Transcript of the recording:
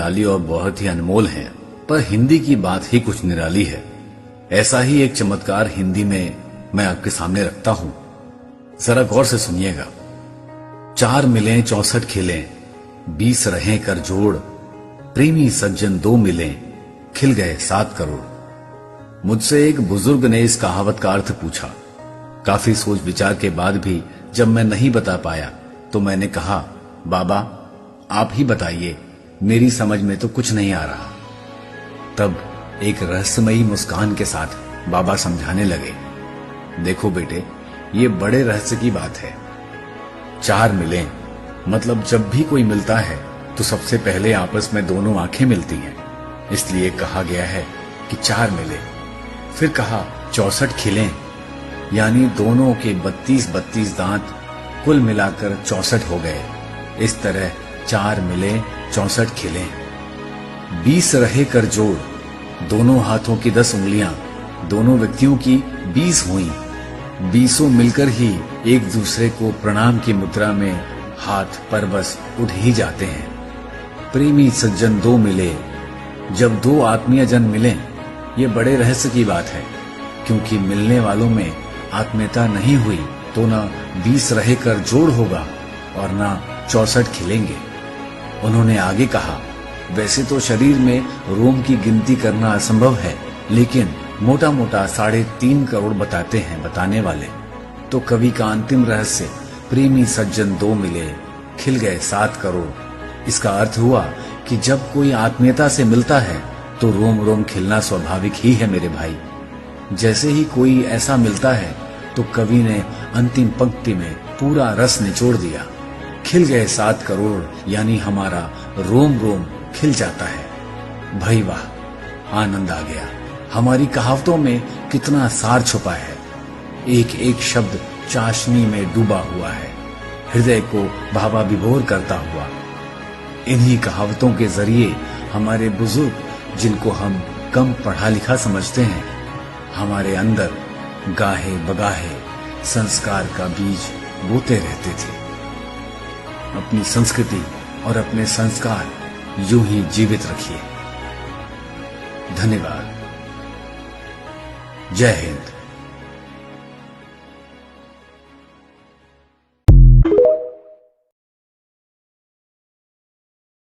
निराली और बहुत ही अनमोल हैं, पर हिंदी की बात ही कुछ निराली है। ऐसा ही एक चमत्कार हिंदी में मैं आपके सामने रखता हूं, जरा गौर से सुनिएगा। 4 मिलें 64 खिलें, 20 रहें कर जोड़, प्रेमी सज्जन 2 मिलें, खिल गए 7 करोड़। मुझसे एक बुजुर्ग ने इस कहावत का अर्थ पूछा। काफी सोच विचार के बाद भी जब मैं नहीं बता पाया तो मैंने कहा, बाबा आप ही बताइए, मेरी समझ में तो कुछ नहीं आ रहा। तब एक रहस्यमयी मुस्कान के साथ बाबा समझाने लगे, देखो बेटे, ये बड़े रहस्य की बात है। 4 मिलें मतलब जब भी कोई मिलता है तो सबसे पहले आपस में दोनों आंखें मिलती हैं, इसलिए कहा गया है कि 4 मिले। फिर कहा 64 खिलें, यानी दोनों के 32 दांत कुल मिलाकर 64 हो गए। इस तरह 4 मिले 64 खिलें। 20 रहे कर जोड़, दोनों हाथों की 10 उंगलियां दोनों व्यक्तियों की 20 हुई। 20 मिलकर ही एक दूसरे को प्रणाम की मुद्रा में हाथ परबस उठ ही जाते हैं। प्रेमी सज्जन 2 मिले, जब 2 आत्मीय जन मिले, ये बड़े रहस्य की बात है, क्योंकि मिलने वालों में आत्मीयता नहीं हुई तो ना 20 रहे कर जोड़ होगा और ना 64 खिलेंगे। उन्होंने आगे कहा, वैसे तो शरीर में रोम की गिनती करना असंभव है, लेकिन मोटा मोटा 3.5 करोड़ बताते हैं बताने वाले। तो कवि का अंतिम रहस्य, प्रेमी सज्जन 2 मिले, खिल गए 7 करोड़, इसका अर्थ हुआ कि जब कोई आत्मीयता से मिलता है तो रोम रोम खिलना स्वाभाविक ही है मेरे भाई। जैसे ही कोई ऐसा मिलता है तो कवि ने अंतिम पंक्ति में पूरा रस निचोड़ दिया। खिल गए 7 करोड़, यानी हमारा रोम रोम खिल जाता है। भाई वाह, आनंद आ गया। हमारी कहावतों में कितना सार छुपा है। एक एक शब्द चाशनी में डूबा हुआ है, हृदय को भावा विभोर करता हुआ। इन्हीं कहावतों के जरिए हमारे बुजुर्ग, जिनको हम कम पढ़ा लिखा समझते हैं, हमारे अंदर गाहे बगाहे संस्कार का बीज बोते रहते थे। अपनी संस्कृति और अपने संस्कार यूं ही जीवित रखिए। धन्यवाद। जय हिंद।